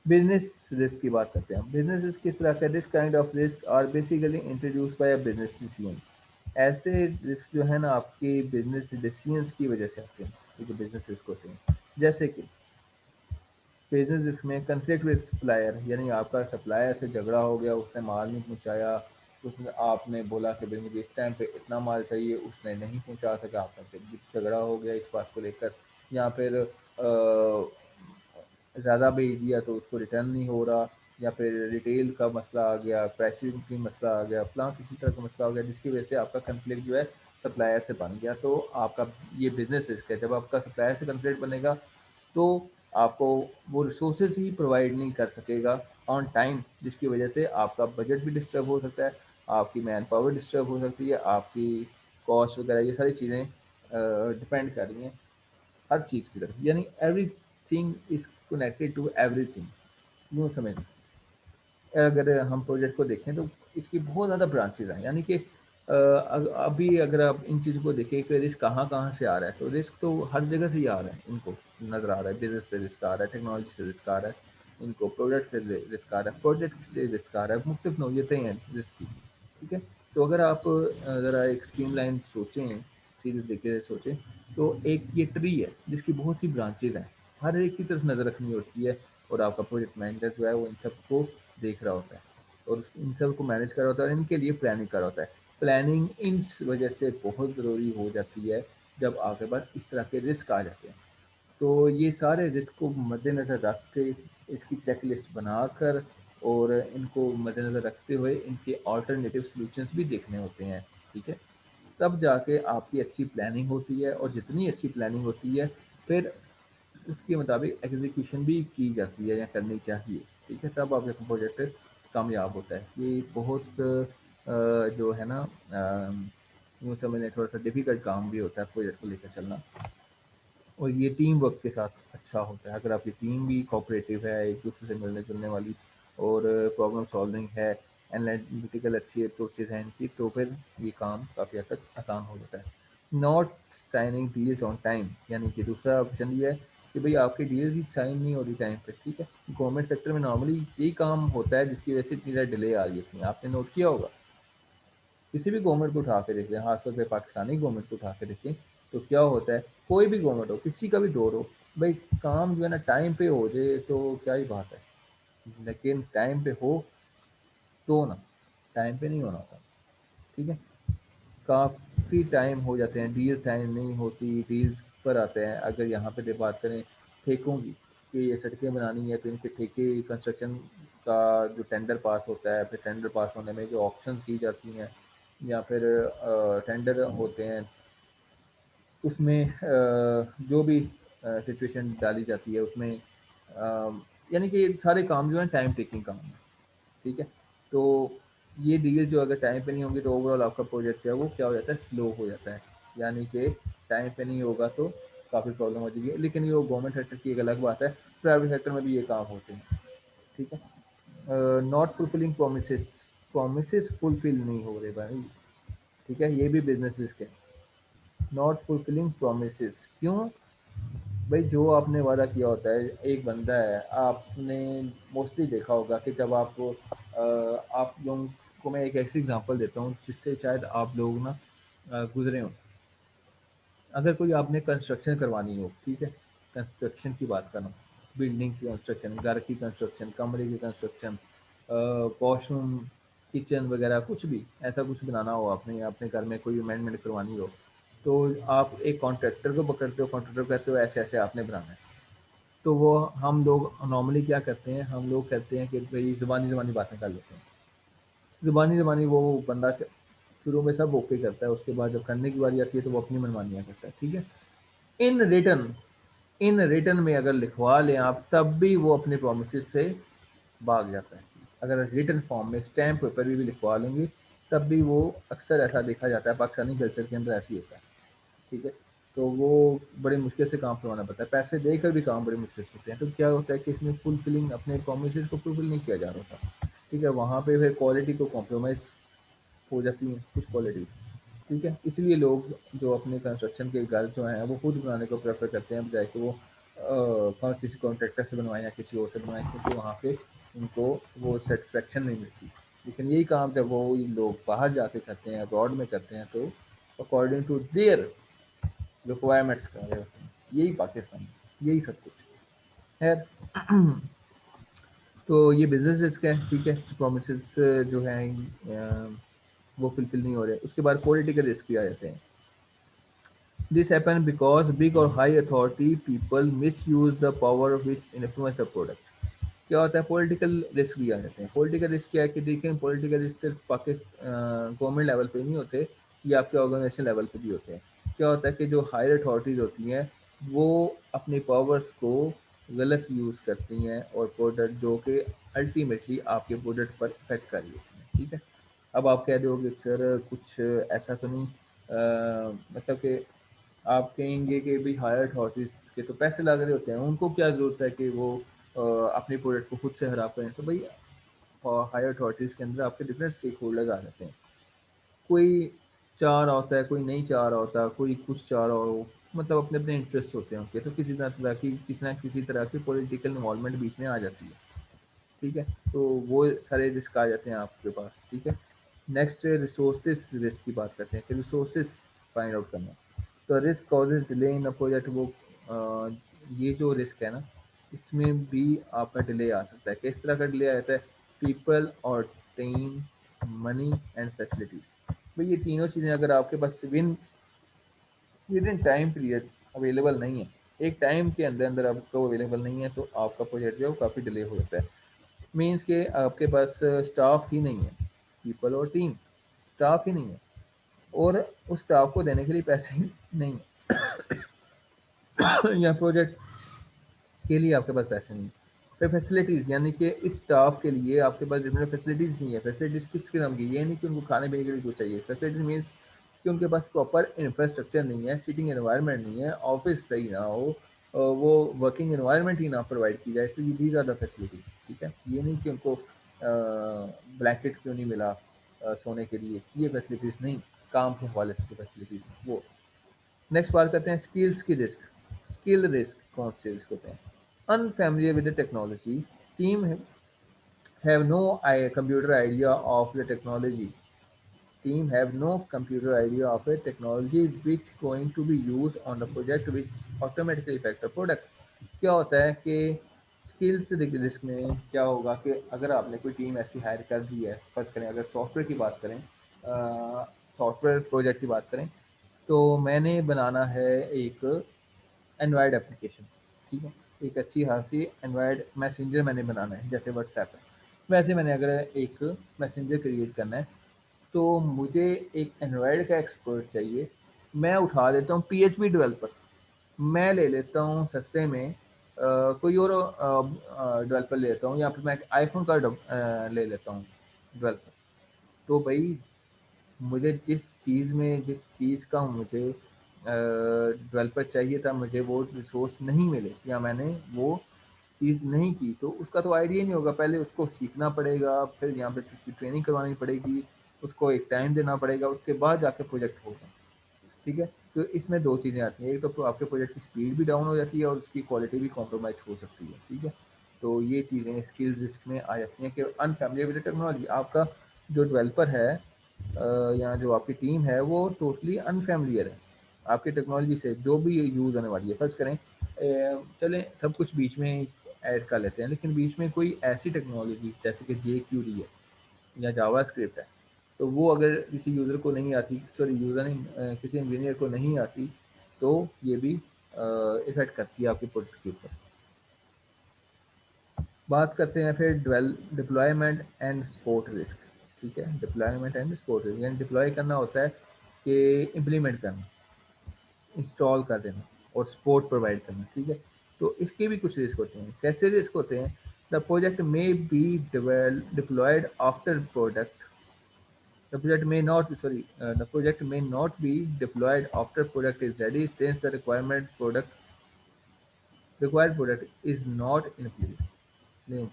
Business risk की बात करते हैं। बिजनेस रिस्क किस तरह का, this kind of risk are basically introduce by a business decisions. ऐसे रिस्क जो है ना आपके बिजनेस डिसीजंस की वजह से आते हैं, ये जो बिजनेस रिस्क होते हैं। जैसे कि बिजनेस रिस्क में कन्फ्लिक्ट विद सप्लायर, यानी आपका सप्लायर से झगड़ा हो गया, उसने माल नहीं पहुंचाया, उसने आपने बोला कि भाई मुझे इस टाइम पे इतना माल चाहिए, उसने नहीं पहुंचा सका, आपका झगड़ा हो गया इस बात को लेकर। या फिर ज़्यादा भेज दिया तो उसको रिटर्न नहीं हो रहा, या फिर रिटेल का मसला आ गया, प्राइसिंग की मसला आ गया, फलां किसी तरह का मसला आ गया, जिसकी वजह से आपका कन्फ्लिक्ट जो है सप्लायर से बन गया। तो आपका ये बिजनेस रिस्क है। जब आपका सप्लायर से कन्फ्लिक्ट बनेगा तो आपको वो रिसोर्सेज ही प्रोवाइड नहीं कर सकेगा ऑन टाइम, जिसकी वजह से आपका बजट भी डिस्टर्ब हो सकता है, आपकी मैन पावर डिस्टर्ब हो सकती है, आपकी कॉस्ट वगैरह, ये सारी चीज़ें डिपेंड कर रही हैं हर चीज़ की तरफ, यानी everything is connected to everything, यूँ समझ। अगर हम प्रोजेक्ट को देखें तो इसकी बहुत ज़्यादा ब्रांचेज हैं, यानी कि अभी अगर आप इन चीज़ों को देखें कि रिस्क कहाँ कहाँ से आ रहा है, तो रिस्क तो हर जगह से ही आ रहा है, इनको नज़र आ रहा है, बिजनेस से रिस्क आ रहा है, टेक्नोलॉजी से रिस्क आ रहा है, इनको प्रोडक्ट से रिस्क आ रहा है, प्रोजेक्ट से रिस्क आ रहा है, मुख्तलिफ नौयतें हैं रिस्क की, ठीक है। तो अगर आप ज़रा एक स्ट्रीम लाइन सोचें, सीधे तरीके से सोचें, तो एक ये ट्री है जिसकी बहुत सी ब्रांचेज हैं, हर एक की तरफ नज़र रखनी होती है, और आपका प्रोजेक्ट मैनेजर जो है वो इन सबको देख रहा होता है, और इन सब को मैनेज कर रहा होता है, और इनके लिए प्लानिंग कर रहा होता है। प्लानिंग इस वजह से बहुत ज़रूरी हो जाती है जब आपके पास इस तरह के रिस्क आ जाते हैं। तो ये सारे रिस्क को मद्देनज़र रख के इसकी चेक लिस्ट बनाकर और इनको मद्देनज़र रखते हुए इनके अल्टरनेटिव सॉल्यूशंस भी देखने होते हैं, ठीक है। तब जाके आपकी अच्छी प्लानिंग होती है, और जितनी अच्छी प्लानिंग होती है फिर उसके मुताबिक एग्जीक्यूशन भी की जाती है या करनी चाहिए, ठीक है, तब आपका प्रोजेक्ट कामयाब होता है। ये बहुत जो है ना यूँ समझ थोड़ा सा डिफ़िकल्ट काम भी होता है प्रोजेक्ट को लेकर चलना, और ये टीम वर्क के साथ अच्छा होता है। अगर आपकी टीम भी कोऑपरेटिव है, एक दूसरे से मिलने जुलने वाली, और प्रॉब्लम सॉल्विंग है, एनालिटिकल अच्छी अप्रोचेज हैं इनकी, तो फिर ये काम काफ़ी हद तक आसान हो जाता है। Not signing deals on time, यानी कि दूसरा ऑप्शन ये है कि भाई आपकी डील ही साइन नहीं हो रही टाइम पे, ठीक है। गवर्नमेंट सेक्टर में नॉर्मली यही काम होता है जिसकी वजह से इतनी ज़्यादा डिले आ रही है, आपने नोट किया होगा। किसी भी गवर्नमेंट को उठा के देखें, खासतौर पे पाकिस्तानी गवर्नमेंट को उठा के देखें, तो क्या होता है, कोई भी गवर्नमेंट हो, किसी का भी दौर हो, भाई काम जो है ना टाइम पे हो जाए तो क्या ही बात है, लेकिन टाइम पे हो तो ना, टाइम पे नहीं होना था, ठीक है। काफ़ी टाइम हो जाते हैं, डील साइन नहीं होती, डील्स पर आते हैं। अगर यहाँ पे बात करें ठेकों की, कि ये सड़कें बनानी है तो इनके ठेके कंस्ट्रक्शन का जो टेंडर पास होता है, फिर टेंडर पास होने में जो ऑप्शन की जाती हैं, या फिर टेंडर होते हैं, उसमें जो भी सिचुएशन डाली जाती है उसमें यानी कि सारे काम जो है टाइम टेकिंग काम है, ठीक है। तो ये डील जो अगर टाइम पे नहीं होंगी तो ओवरऑल आपका प्रोजेक्ट जो है वो क्या हो जाता है, स्लो हो जाता है, यानी कि टाइम पे नहीं होगा तो काफ़ी प्रॉब्लम हो जाएगी। लेकिन ये गवर्नमेंट सेक्टर की एक अलग बात है, प्राइवेट सेक्टर में भी ये काम होते हैं, ठीक है। Not fulfilling promise, promise fulfil नहीं हो रहे भाई, ठीक है, ये भी बिजनेस रिस्क है। नॉट फुलफिलिंग प्रोमिस, क्यों भाई, जो आपने वादा किया होता है, एक बंदा है, आपने मोस्टली देखा होगा कि जब आप लोगों को मैं एक ऐसी एग्जांपल देता हूँ जिससे शायद आप लोग ना गुजरे हों। अगर कोई आपने कंस्ट्रक्शन करवानी हो, ठीक है, कंस्ट्रक्शन की बात कर रहा हूँ, बिल्डिंग की कंस्ट्रक्शन, घर की कंस्ट्रक्शन, कमरे की कंस्ट्रक्शन, वॉशरूम, किचन वगैरह, कुछ भी ऐसा कुछ बनाना हो आपने, या अपने घर में कोई अमेंडमेंट करवानी हो, तो आप एक कॉन्ट्रैक्टर को पकड़ते हो, कॉन्ट्रैक्टर को कहते हो ऐसे ऐसे आपने बनाना है। तो वो हम लोग नॉर्मली क्या करते हैं, हम लोग कहते हैं कि भाई ज़ुबानी ज़ुबानी बातें कर लेते हैं। ज़ुबानी ज़ुबानी वो बंदा शुरू में सब ओके करता है, उसके बाद जब करने की बारी आती है तो वो अपनी मनमानियाँ करता है, ठीक है। इन रिटर्न, इन रिटर्न में अगर लिखवा लें आप, तब भी वो अपने प्रोमिस से भाग जाता है। अगर रिटर्न फॉर्म में स्टैम्प पेपर भी लिखवा लेंगे, तब भी वो, अक्सर ऐसा देखा जाता है, पाकिस्तानी कल्चर के अंदर ऐसे ही होता है, ठीक है। तो वो बड़े मुश्किल से काम करवाना पड़ता है, पैसे देकर भी काम बड़े मुश्किल से होते हैं। तो क्या होता है कि इसमें फुलफिलिंग अपने प्रोमिस को फुलफिल नहीं किया जा रहा था। ठीक है, वहाँ पे फिर क्वालिटी को कॉम्प्रोमाइज़ हो जाती है कुछ क्वालिटी। ठीक है, इसलिए लोग जो अपने कंस्ट्रक्शन के घर जो हैं वो खुद बनाने को प्रेफर करते हैं, बजाय कि वो किसी कॉन्ट्रैक्टर से बनवाएं या किसी और से बनवाएं, क्योंकि वहाँ पे उनको वो सेटिस्फेक्शन नहीं मिलती। लेकिन यही काम जब वो लोग बाहर जाके करते हैं, अब्रॉड में करते हैं, तो अकॉर्डिंग टू देयर रिक्वायरमेंट्स कर रहे होते हैं। यही पाकिस्तान, यही सब कुछ है। तो ये बिजनेस रिस्क है। ठीक है, प्रोमिस जो हैं वो फुलफिल नहीं हो रहे। उसके बाद पॉलिटिकल रिस्क भी आ जाते हैं। This happens because big or high authority people misuse the power which influence the product. क्या होता है, पॉलिटिकल रिस्क भी आ जाते हैं। पॉलिटिकल रिस्क क्या है कि देखें, पॉलिटिकल रिस्क सिर्फ पाकिस्तान गवर्नमेंट लेवल पे नहीं होते, ये आपके ऑर्गेनाइजेशन लेवल पे भी होते हैं। क्या होता है कि जो हायर अथॉरिटीज़ होती हैं वो अपनी पावर्स को गलत यूज़ करती हैं, और प्रोडक्ट जो कि अल्टीमेटली आपके प्रोडक्ट पर इफेक्ट कर रही होती हैं। ठीक है, अब आप कह दोगे सर कुछ ऐसा तो नहीं, मतलब कि आप कहेंगे कि भाई हायर अथॉरिटीज़ के तो पैसे लग रहे होते हैं, उनको क्या ज़रूरत है कि वो अपने प्रोडक्ट को खुद से हरा पाएँ। तो भाई हायर अथॉरिटीज़ के अंदर आपके डिफरेंट स्टेक होल्डर्स आ जाते हैं। कोई चाह रहा होता है, कोई नहीं चाह रहा होता, कोई कुछ चाह रहा हो, मतलब अपने अपने इंटरेस्ट होते हैं उनके। तो किसी ना किसी तरह की पॉलिटिकल इन्वॉल्वमेंट बीच में आ जाती है। ठीक है, तो वो सारे रिस्क आ जाते हैं आपके पास। ठीक है, नेक्स्ट रिसोर्सेज रिस्क की बात करते हैं कि रिसोर्सेज फाइंड आउट करना। तो risk causes delay in a project. वो ये जो रिस्क है ना, इसमें भी आपका डिले आ सकता है। किस तरह का डिले आ जाता है, पीपल और टीम, मनी एंड फैसिलिटीज। भाई ये तीनों चीज़ें अगर आपके पास within time period available नहीं है, एक टाइम के अंदर अंदर आपको अवेलेबल नहीं है, तो आपका प्रोजेक्ट जो है वो काफ़ी डिले हो जाता है। मीन्स के आपके पास स्टाफ ही नहीं है, पीपल और टीम, स्टाफ ही नहीं है, और उस स्टाफ को देने के लिए पैसे ही नहीं है या प्रोजेक्ट के लिए आपके पास पैसे नहीं है। फिर फैसिलिटीज़, यानी कि इस स्टाफ के लिए आपके पास डिफरेंट फैसिलिटीज़ नहीं है। फैसिलिटीज़ किस किस्म की, ये नहीं कि उनको खाने पीने के लिए कुछ चाहिए। फैसिलिटीज़ मीन्स कि उनके पास प्रॉपर इंफ्रास्ट्रक्चर नहीं है, सीटिंग एनवायरनमेंट नहीं है, ऑफिस सही ना हो, वो वर्किंग एनवायरनमेंट ही ना प्रोवाइड की जाए। तो ये दीज आर द फैसिलिटीज। ठीक है, ये नहीं कि उनको ब्लैंकेट क्यों नहीं मिला सोने के लिए, ये फैसिलिटीज़ नहीं, काम के हवाले से फैसिलिटीज़ वो। नेक्स्ट बात करते हैं स्किल्स की रिस्क। स्किल रिस्क कौन से रिस्क होते हैं, unfamiliar with the technology, team have no computer idea of the technology, team have no computer idea of a technology which going to be used on the project which automatically affect the product। क्या होता है कि skills risk में क्या होगा कि अगर आपने कोई टीम ऐसी हायर कर दी है, फर्स्ट करें अगर सॉफ्टवेयर की बात करें, सॉफ्टवेयर प्रोजेक्ट की बात करें, तो मैंने बनाना है एक एंड्रॉयड एप्लीकेशन। ठीक है, एक अच्छी खासी एंड्रॉयड मैसेंजर मैंने बनाना है, जैसे व्हाट्सएप है वैसे मैंने अगर एक मैसेंजर क्रिएट करना है, तो मुझे एक एंड्रॉयड का एक्सपर्ट चाहिए। मैं उठा देता हूँ पीएचपी डेवलपर, मैं ले लेता हूँ सस्ते में कोई और डेवलपर ले लेता हूँ, या फिर मैं आईफोन का ले लेता हूँ डेवलपर। तो भाई मुझे जिस चीज़ का मुझे डेवलपर चाहिए था, मुझे वो रिसोर्स नहीं मिले, या मैंने वो चीज़ नहीं की, तो उसका तो आइडिया नहीं होगा। पहले उसको सीखना पड़ेगा, फिर यहाँ पे ट्रेनिंग करवानी पड़ेगी, उसको एक टाइम देना पड़ेगा, उसके बाद जाके प्रोजेक्ट होगा। ठीक है, तो इसमें दो चीज़ें आती हैं, एक तो आपके प्रोजेक्ट की स्पीड भी डाउन हो जाती है और उसकी क्वालिटी भी कॉम्प्रोमाइज़ हो सकती है। ठीक है, तो ये चीज़ें स्किल्स रिस्क में आ जाती हैं कि अनफैमिलियर विद टेक्नोलॉजी, आपका जो डेवलपर है या जो आपकी टीम है वो टोटली अनफैमिलियर है आपकी टेक्नोलॉजी से, जो भी यूज़ होने वाली है। फर्ज करें चलें सब कुछ बीच में ऐड कर लेते हैं, लेकिन बीच में कोई ऐसी टेक्नोलॉजी जैसे कि JQuery है या जावास्क्रिप्ट है, तो वो अगर किसी यूज़र को नहीं आती, सॉरी यूज़र नहीं, किसी इंजीनियर को नहीं आती, तो ये भी इफ़ेक्ट करती है आपके प्रोजेक्ट के ऊपर। बात करते हैं फिर डिप्लॉयमेंट एंड सपोर्ट रिस्क। ठीक है, डिप्लॉयमेंट एंड सपोर्ट रिस्क, यानी डिप्लॉय करना होता है कि इम्प्लीमेंट करना, इंस्टॉल कर देना और सपोर्ट प्रोवाइड करना। ठीक है, तो इसके भी कुछ रिस्क होते हैं। कैसे रिस्क होते हैं, the project may be diploid after product The project may not be deployed after product is ready since the required product is not in place. नहीं,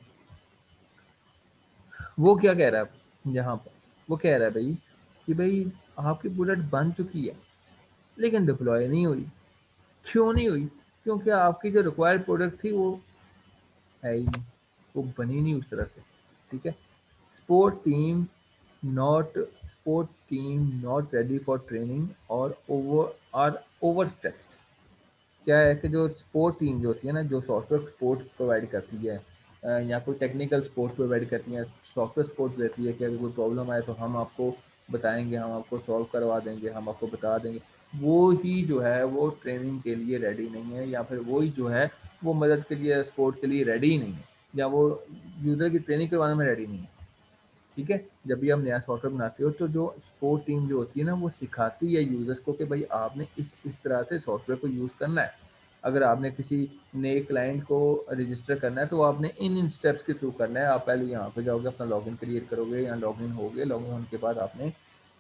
वो क्या कह रहा है यहाँ पर? वो कह रहा है भाई कि भाई आपकी प्रोडक्ट बन चुकी है लेकिन डिप्लॉय नहीं हुई। क्यों नहीं हुई? क्योंकि आपकी जो रिक्वायर्ड प्रोडक्ट थी वो है ही नहीं, वो बनी नहीं उस तरह से। ठीक है। Sport team sport team not ready for training और ओवर स्ट्रेस्ड। क्या है कि जो स्पोर्ट टीम जो होती है ना, जो सॉफ्टवेयर सपोर्ट प्रोवाइड करती है या कोई टेक्निकल सपोर्ट प्रोवाइड करती है, सॉफ्टवेयर सपोर्ट देती है कि अगर कोई प्रॉब्लम आए तो हम आपको बताएंगे, हम आपको सॉल्व करवा देंगे, हम आपको बता देंगे, वो ही जो है वो ट्रेनिंग के लिए रेडी नहीं है, या फिर वो ही जो है वो मदद के लिए सपोर्ट के लिए रेडी ही नहीं है, या वो यूज़र की ट्रेनिंग करवाने में रेडी नहीं है। ठीक है। जब भी आप नया सॉफ्टवेयर बनाते हो तो जो सपोर्ट टीम जो होती है ना वो सिखाती है यूजर्स को कि भाई आपने इस तरह से सॉफ्टवेयर को यूज़ करना है। अगर आपने किसी नए क्लाइंट को रजिस्टर करना है तो आपने इन स्टेप्स के थ्रू करना है। आप पहले यहाँ पे जाओगे, अपना लॉगिन क्रिएट करोगे, यहाँ लॉगिन होगे, लॉगिन होने के बाद आपने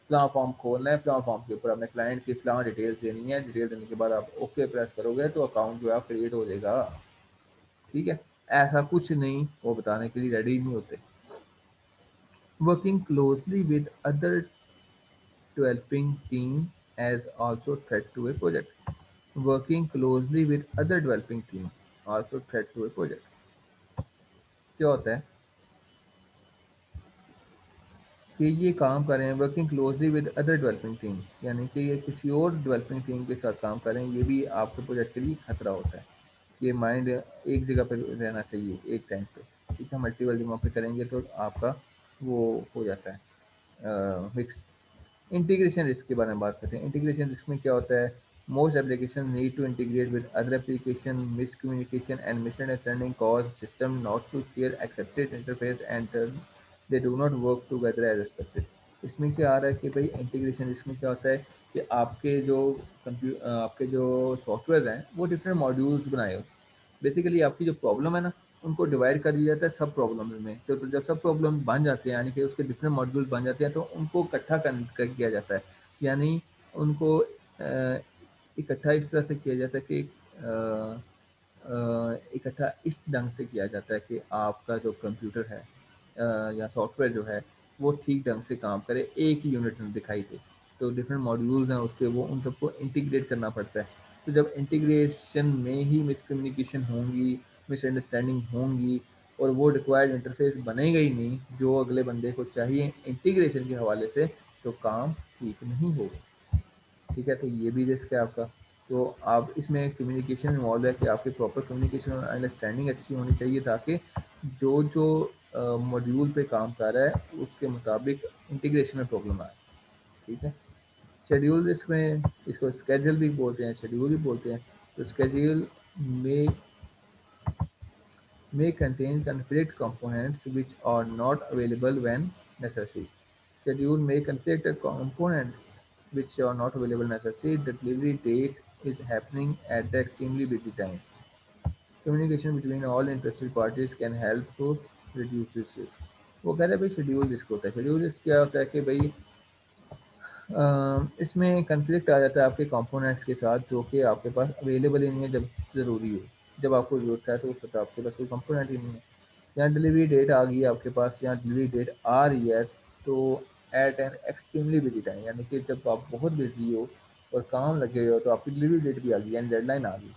फ्लॉ फॉर्म खोलना है, फ्लॉ फॉर्म के ऊपर अपने क्लाइंट की फ्लॉ डिटेल्स देनी है, डिटेल देने के बाद आप ओके प्रेस करोगे तो अकाउंट जो है क्रिएट हो जाएगा। ठीक है। ऐसा कुछ नहीं वो बताने के लिए रेडी नहीं होते। Working closely with other developing team as also threat to a project. Working closely with other developing team also threat to a project. क्या होता है कि ये काम करें working closely with other developing team, यानी कि ये किसी और डेवलपिंग टीम के साथ काम करें, ये भी आपके प्रोजेक्ट के लिए खतरा होता है। ये माइंड एक जगह पर रहना चाहिए एक टाइम पे। ठीक है। मल्टीपल जगहों पे करेंगे तो आपका वो हो जाता है मिक्स। इंटीग्रेशन रिस्क के बारे में बात करते हैं। इंटीग्रेशन रिस्क में क्या होता है? Most application need to integrate with other application, miscommunication and misunderstanding cause system not to share accepted interface and they do not work together as expected. इसमें क्या आ रहा है कि भाई इंटीग्रेशन इसमें क्या होता है कि आपके जो सॉफ्टवेयर हैं वो डिफरेंट मॉड्यूल्स बनाए हो। बेसिकली आपकी जो प्रॉब्लम है ना उनको डिवाइड कर दिया जाता है सब प्रॉब्लम में। तो जब सब प्रॉब्लम बन जाते हैं, यानी कि उसके डिफरेंट मॉड्यूल बन जाते हैं, तो उनको इकट्ठा कर किया जाता है। यानी उनको इकट्ठा इस तरह से किया जाता है कि इकट्ठा इस ढंग से किया जाता है कि आपका जो कंप्यूटर है या सॉफ्टवेयर जो है वो ठीक ढंग से काम करे, एक ही यूनिट में दिखाई दे। तो डिफरेंट मॉड्यूल्स हैं उसके, वो उन सबको इंटीग्रेट करना पड़ता है। तो जब इंटीग्रेशन में ही मिसकम्युनिकेशन होंगी, मिसअंडरस्टैंडिंग होंगी और वो रिक्वायर्ड इंटरफेस बनेगा ही नहीं जो अगले बंदे को चाहिए इंटीग्रेशन के हवाले से, तो काम ठीक नहीं होगा। ठीक है। तो ये भी रिस्क है आपका। तो आप इसमें कम्युनिकेशन इन्वॉल्व है कि आपकी प्रॉपर कम्युनिकेशन और अंडरस्टैंडिंग अच्छी होनी चाहिए ताकि जो जो मॉड्यूल पे काम कर रहा है उसके मुताबिक इंटीग्रेशन में प्रॉब्लम आए। ठीक है। शेड्यूल रिस्क में इसको स्केड्यूल भी बोलते हैं, शेड्यूल भी बोलते हैं। तो स्केड्यूल में contain conflict components which are not available when necessary. Schedule may conflict components which are not available necessary. The delivery date is happening at the extremely busy time. Communication between all interested parties can help to reduce this risk. वो कह रहे हैं भाई schedule risk होता है। Schedule risk क्या होता है कि भाई इसमें कन्फ्लिक्ट आ जाता है आपके कंपोनेंट्स के साथ जो कि आपके पास अवेलेबल ही नहीं है जब ज़रूरी हो। जब आपको ज़रूरत है तो उस वक्त आपके पास कोई कंपोनेंट ही नहीं है। यहाँ डिलीवरी डेट आ गई है आपके पास, यहाँ डिलीवरी डेट आ रही है, तो at an extremely busy time, यानी कि जब आप बहुत बिजी हो और काम लगे हो तो आपकी डिलीवरी डेट भी आ गई, यानी डेडलाइन आ गई,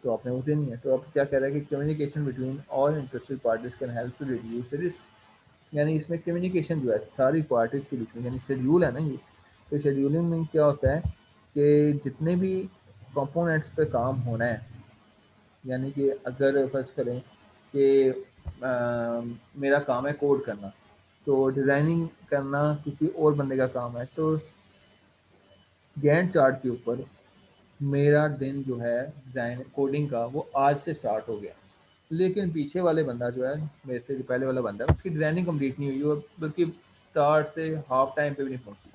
तो आपने उसे नहीं है। तो अब क्या कह रहा है कि communication between all interested parties can help to reduce the risk. यानी इसमें कम्युनिकेशन जो है सारी पार्टीज के बीच में, यानी शेड्यूल है ना ये। तो शेड्यूलिंग में क्या होता है कि जितने भी कंपोनेंट्स पे काम होना है, यानी कि अगर फर्ज करें कि मेरा काम है कोड करना, तो डिज़ाइनिंग करना किसी और बंदे का काम है, तो गैंट चार्ट के ऊपर मेरा दिन जो है डिज़ाइन कोडिंग का वो आज से स्टार्ट हो गया, लेकिन पीछे वाले बंदा जो है, मेरे से जो पहले वाला बंदा है, उसकी डिज़ाइनिंग कंप्लीट नहीं हुई और बल्कि स्टार्ट से हाफ टाइम पे भी नहीं पहुंची।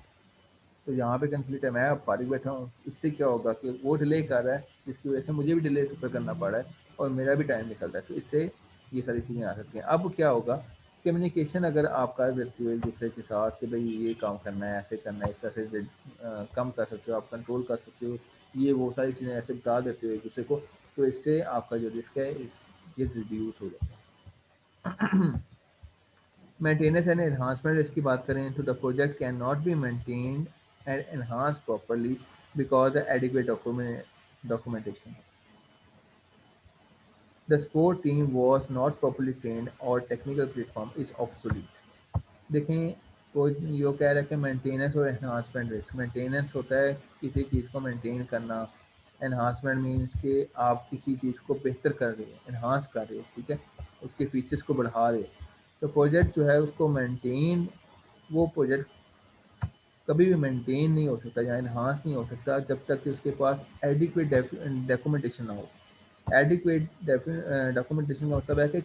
तो यहाँ पे कंफ्लिक्ट है, मैं अब फारिग बैठा हूँ, इससे क्या होगा कि वो डिले कर रहा है जिसकी वजह से मुझे भी डिले सफ़र करना पड़ रहा है और मेरा भी टाइम निकल रहा है, तो इससे ये सारी चीज़ें आ सकती हैं। अब क्या होगा कम्युनिकेशन अगर आप कर देते हो एक दूसरे के साथ कि भाई ये काम करना है, ऐसे करना है, इस तरह से कम कर सकते हो, आप कंट्रोल कर सकते हो, ये वो सारी चीज़ें ऐसे बता देते हो एक दूसरे को, तो इससे आपका जो रिस्क है ये रिड्यूस हो जाता है। मेंटेनेंस एंड एनहांसमेंट इसकी बात करें तो the project can not be maintained and enhance properly because adequate documentation. The sport team was not properly trained or technical platform is obsolete. देखें, वो यो कह रहा है कि मेंटेनेंस और एनहांसमेंट रिस्क। मेंटेनेंस होता है किसी चीज़ को मेंटेन करना, एनहांसमेंट मीन्स कि आप किसी चीज़ को बेहतर कर रहे हो, एनहांस कर रहे हो, ठीक है, उसके फीचर्स को बढ़ा रहे हो। तो प्रोजेक्ट जो है उसको मेंटेन, वो प्रोजेक्ट कभी भी मेंटेन नहीं हो सकता या एनहांस नहीं हो सकता जब तक कि उसके पास एडिक्वेट डॉक्यूमेंटेशन ना हो। एडिक्वेट डॉक्यूमेंटेशन का मतलब है कि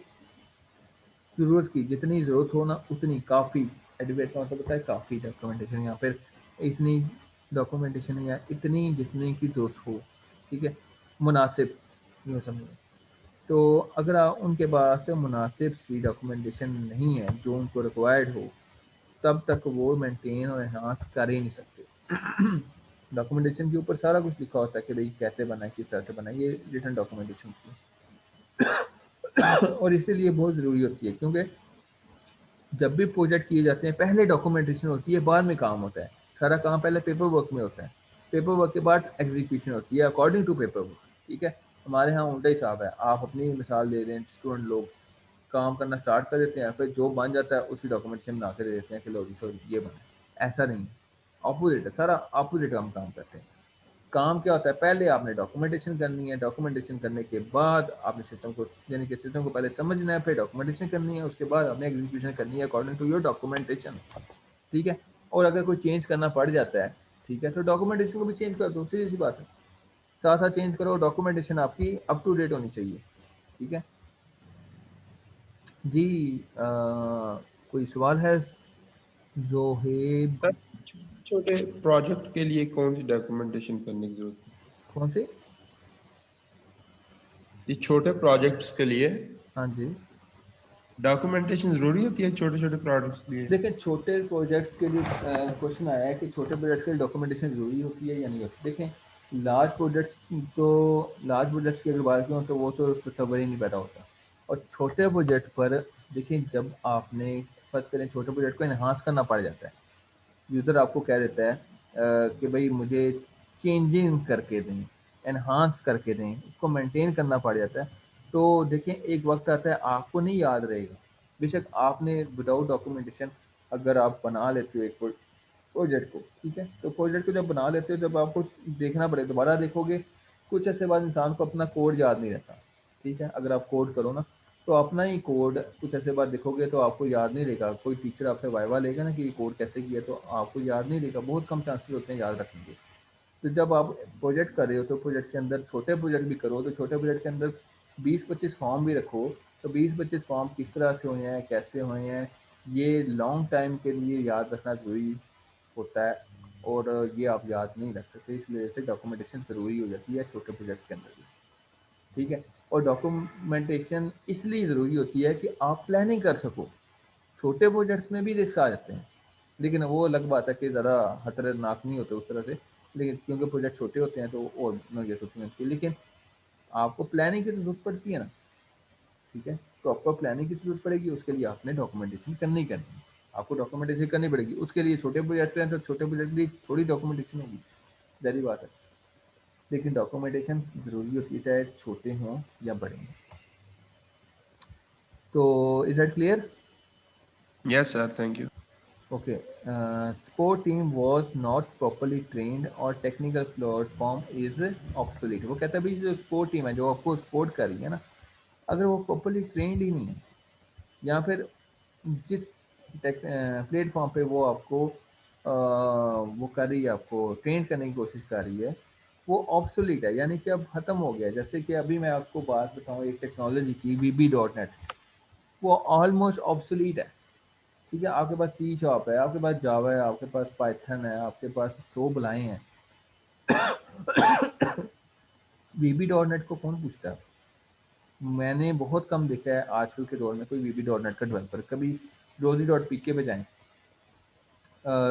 ज़रूरत की जितनी ज़रूरत हो ना उतनी काफ़ी, एडिक्वेट का मतलब होता है काफ़ी डॉक्यूमेंटेशन, या फिर इतनी डॉक्यूमेंटेशन या इतनी जितनी की ज़रूरत हो, ठीक है, मुनासिब, यूँ समझिए। तो अगर उनके पास मुनासिब सी डॉक्यूमेंटेशन नहीं है जो उनको रिक्वायर्ड हो, तब तक वो मेंटेन और एनहांस कर ही नहीं सकते। डॉक्यूमेंटेशन के ऊपर सारा कुछ लिखा होता है कि भाई कैसे बना है, किस तरह से बना है, ये रिटन डॉक्यूमेंटेशन की। और इसीलिए बहुत ज़रूरी होती है क्योंकि जब भी प्रोजेक्ट किए जाते हैं पहले डॉक्यूमेंटेशन होती है, बाद में काम होता है। सारा काम पहले पेपर वर्क में होता है, पेपर वर्क के बाद एग्जीक्यूशन होती है अकॉर्डिंग टू पेपर वर्क, ठीक है। हमारे यहाँ उल्टा हिसाब है, आप अपनी मिसाल दे रहे हैं, स्टूडेंट लोग काम करना स्टार्ट कर देते हैं, फिर जो बन जाता है उसकी डॉक्यूमेंटेशन बना के दे देते हैं कि लो जी सॉरी ये बना। ऐसा नहीं, ऑपोजिट है, सारा ऑपोजिट हम काम करते हैं। काम क्या होता है, पहले आपने डॉक्यूमेंटेशन करनी है, डॉक्यूमेंटेशन करने के बाद आपने सिस्टम को, यानी कि सिस्टम को पहले समझना है, फिर डॉक्यूमेंटेशन करनी है, उसके बाद आपने एग्जीक्यूशन करनी है अकॉर्डिंग टू योर डॉक्यूमेंटेशन, ठीक है। और अगर कोई चेंज करना पड़ जाता है, ठीक है, तो डॉक्यूमेंटेशन को भी चेंज कर दो, सीधी सी बात है। साथ साथ चेंज करो, डॉक्यूमेंटेशन आपकी अप टू डेट होनी चाहिए, ठीक है जी। कोई सवाल है जोहेब? सर, छोटे प्रोजेक्ट के लिए कौन सी डॉक्यूमेंटेशन करने की जरूरत है? कौन से? ये छोटे प्रोजेक्ट्स के लिए हाँ जी। डॉक्यूमेंटेशन जरूरी होती है, छोटे छोटे प्रोजेक्ट्स के लिए? देखिए, छोटे प्रोजेक्ट्स के लिए क्वेश्चन आया है कि छोटे प्रोजेक्ट्स के लिए डॉक्यूमेंटेशन ज़रूरी होती है या नहीं होती। देखें, लार्ज प्रोजेक्ट्स, तो लार्ज प्रोजेक्ट्स की अगर बात करूँ तो वो तो तसव्वुर ही नहीं पैदा होता। और छोटे प्रोजेक्ट पर देखिए, जब आपने फर्ज करें छोटे प्रोजेक्ट को इन्हांस करना पड़ जाता है, यूज़र आपको कह देता है कि भाई मुझे चेंजिंग करके दें, एनहांस करके दें, उसको मेंटेन करना पड़ जाता है। तो देखिए, एक वक्त आता है आपको नहीं याद रहेगा, बेशक आपने विदाउट डॉक्यूमेंटेशन अगर आप बना लेते हो एक प्रोजेक्ट को, ठीक है, तो प्रोजेक्ट को जब बना लेते हो, जब आपको देखना पड़े, दोबारा देखोगे, कुछ ऐसे बाद इंसान को अपना कोड याद नहीं रहता, ठीक है। अगर आप कोड करो ना, तो अपना ही कोड कुछ ऐसे बाद देखोगे तो आपको याद नहीं रहेगा। कोई टीचर आपसे वाइवा लेगा ना कि ये कोड कैसे किया, तो आपको याद नहीं रहेगा, बहुत कम चांसेस होते हैं याद रखने के। तो जब आप प्रोजेक्ट कर रहे हो तो प्रोजेक्ट के अंदर छोटे प्रोजेक्ट भी करो, तो छोटे प्रोजेक्ट के अंदर 20-25 फॉर्म भी रखो। तो 20-25 फॉर्म किस तरह से हुए हैं, कैसे हुए हैं, ये लॉन्ग टाइम के लिए याद रखना ज़रूरी होता है, और ये आप याद नहीं रख सकते, इसलिए से डॉक्यूमेंटेशन ज़रूरी हो जाती है छोटे प्रोजेक्ट के अंदर भी, ठीक है। और डॉक्यूमेंटेशन इसलिए ज़रूरी होती है कि आप प्लानिंग कर सको। छोटे प्रोजेक्ट्स में भी रिस्क आ जाते हैं, लेकिन वो अलग बात है कि ज़रा खतरनाक नहीं होते उस तरह से, लेकिन क्योंकि प्रोजेक्ट छोटे होते हैं तो और नोटिस होती है, लेकिन आपको प्लानिंग की तो ज़रूरत पड़ती है ना, ठीक है। प्रॉपर प्लानिंग की ज़रूरत पड़ेगी, उसके लिए आपने डॉक्यूमेंटेशन करनी ही करनी है। आपको डॉक्यूमेंटेशन करनी पड़ेगी, उसके लिए छोटे प्रोजेक्ट हैं तो छोटे प्रोजेक्ट की थोड़ी डॉक्यूमेंटेशन होगी, ज़ाहिर बात है। लेकिन डॉक्यूमेंटेशन ज़रूरी होती है चाहे छोटे हों या बड़े हों। तो is that clear? Yes sir, thank you. Okay. Sport team was not properly trained और टेक्निकल प्लेटफॉर्म इज ऑब्सोलीट। वो कहता है भाई जो स्पोर्ट टीम है जो आपको स्पोर्ट कर रही है ना, अगर वो प्रॉपर्ली ट्रेंड ही नहीं है, या फिर जिस प्लेटफॉर्म पे वो आपको वो कर रही है, आपको ट्रेन करने की कोशिश कर रही है, वो ऑब्सोलीट है, यानी कि अब ख़त्म हो गया है। जैसे कि अभी मैं आपको बात बताऊँ एक टेक्नोलॉजी की, VB.NET, वो ऑलमोस्ट ऑब्सोलीट है, ठीक है। आपके पास सी शॉप है, आपके पास जावा है, आपके पास पाइथन है, आपके पास 100 बुलाएं हैं। VB.NET को कौन पूछता है? मैंने बहुत कम देखा है आजकल के दौर में कोई वीबी डॉट नेट का डेवलपर। कभी रोजी डॉट पीके पे जाएं,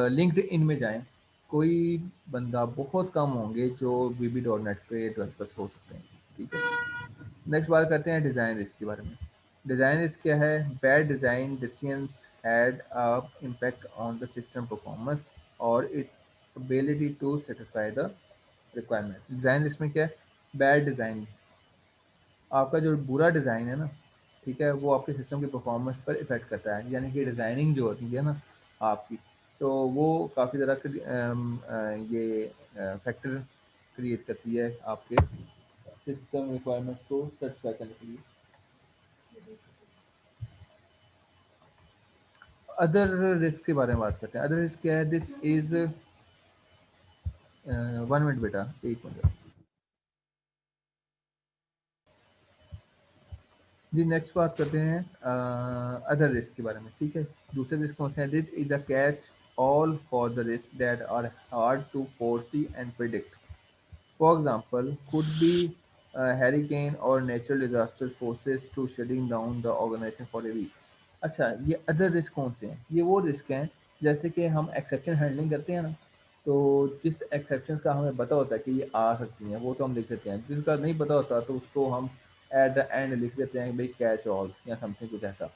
लिंक्ड इन में जाएं, कोई बंदा बहुत कम होंगे जो वीबी डॉट नेट पे डेवलपर्स हो सकते हैं। ठीक है, नेक्स्ट बात करते हैं डिज़ाइन रिस्क के बारे में। डिज़ाइन रिस्क क्या है? Bad design decisions had a impact on the system performance और it ability to satisfy the requirement. Design risk में क्या है? बैड डिज़ाइन, आपका जो बुरा डिज़ाइन है ना, ठीक है, वो आपके सिस्टम की परफॉर्मेंस पर इफ़ेक्ट करता है। यानी कि डिज़ाइनिंग जो होती है ना आपकी, तो वो काफ़ी ज़्यादा ये फैक्टर क्रिएट करती है आपके सिस्टम रिक्वायरमेंट्स को सेटिस्फाई करने के लिए। अदर रिस्क के बारे में बात करते हैं। अदर रिस्क क्या है? दिस इज 1 मिनट बेटा, 1 मिनट। जी नेक्स्ट बात करते हैं अदर रिस्क के बारे में। ठीक है, दूसरे रिस्क कौन से हैं? This is the catch all for the risk that are hard to foresee and predict. For example, could be a hurricane or natural disaster forces to shutting down the organization for a week. अच्छा, ये other risk कौन से हैं? ये वो risk हैं जैसे कि हम एक्सेप्शन हैंडलिंग करते हैं ना, तो जिस एक्सेप्शंस का हमें पता होता है कि ये आ सकती हैं वो तो हम लिख देते हैं, जिनका नहीं पता होता तो उसको हम एट द एंड लिख देते हैं भाई कैच ऑल या समथिंग कुछ ऐसा,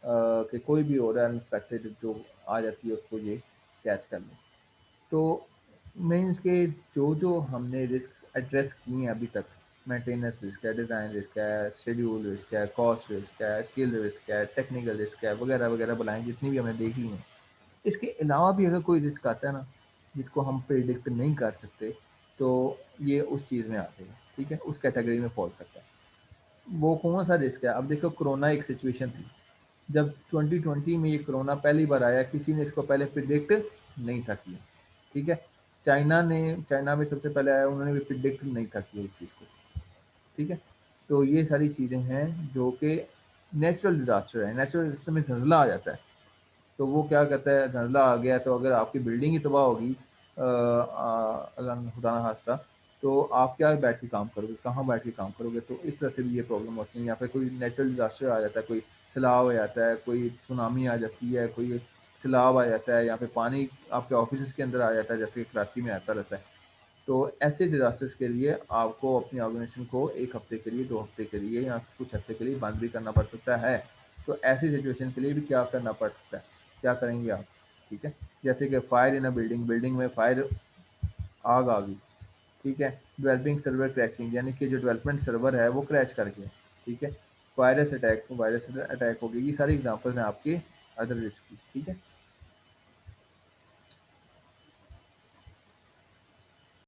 कि कोई भी ऑर्डर अनएक्सपेक्टेड जो आ जाती है उसको ये कैच कर लें। तो मीन्स के जो हमने रिस्क एड्रेस किए हैं अभी तक, मेंटेनेंस रिस्क है, डिज़ाइन रिस्क है, शेड्यूल रिस्क है, कॉस्ट रिस्क है, स्किल रिस्क है, टेक्निकल रिस्क है, वगैरह वगैरह बुलाएं जितनी भी हमने देख ली हैं। इसके अलावा भी अगर कोई रिस्क आता है ना जिसको हम प्रिडिक्ट नहीं कर सकते, तो ये उस चीज़ में आते हैं। ठीक है, उस कैटेगरी में फॉल करता है। वो कौन सा रिस्क है? अब देखो, कोरोना एक सिचुएशन थी जब 2020 में ये कोरोना पहली बार आया, किसी ने इसको पहले प्रिडिक्ट नहीं था किया। ठीक है, चाइना में सबसे पहले आया, उन्होंने भी प्रिडिक्ट नहीं था किया इस चीज़ को। ठीक है, तो ये सारी चीज़ें हैं जो कि नेचुरल डिजास्टर है। नेचुरल डिजास्टर में ज़लज़ला आ जाता है, तो वो क्या करता है, ज़लज़ला आ गया तो अगर आपकी बिल्डिंग ही तबाह होगी, अल्लाह खुदा ना खास्ता, तो आप क्या बैठ के काम करोगे, कहाँ बैठ के काम करोगे? तो इस तरह से भी ये प्रॉब्लम होती है। या फिर कोई नेचुरल डिजास्टर आ जाता है, कोई सैलाब आ जाता है, कोई सुनामी आ जाती है, कोई सैलाब आ जाता है, या फिर पानी आपके ऑफिस के अंदर आ जाता है जैसे कि कराची में आता रहता है। तो ऐसे डिजास्टर्स के लिए आपको अपनी ऑर्गेनाइजेशन को 1 हफ्ते के लिए, 2 हफ्ते के लिए या कुछ हफ्ते के लिए बंद भी करना पड़ सकता है। तो ऐसी सिचुएशन के लिए भी क्या करना पड़ सकता है? क्या करेंगे आप? ठीक है, जैसे कि fire in a building, building में फायर, आग आ गई। ठीक है, डेवलपिंग सर्वर क्रैशिंग, यानी कि जो डेवलपमेंट सर्वर है वो क्रैश कर गया। ठीक है, वायरस अटैक हो गई। ये सारी एग्जांपल्स हैं आपके अदर रिस्क की। ठीक है।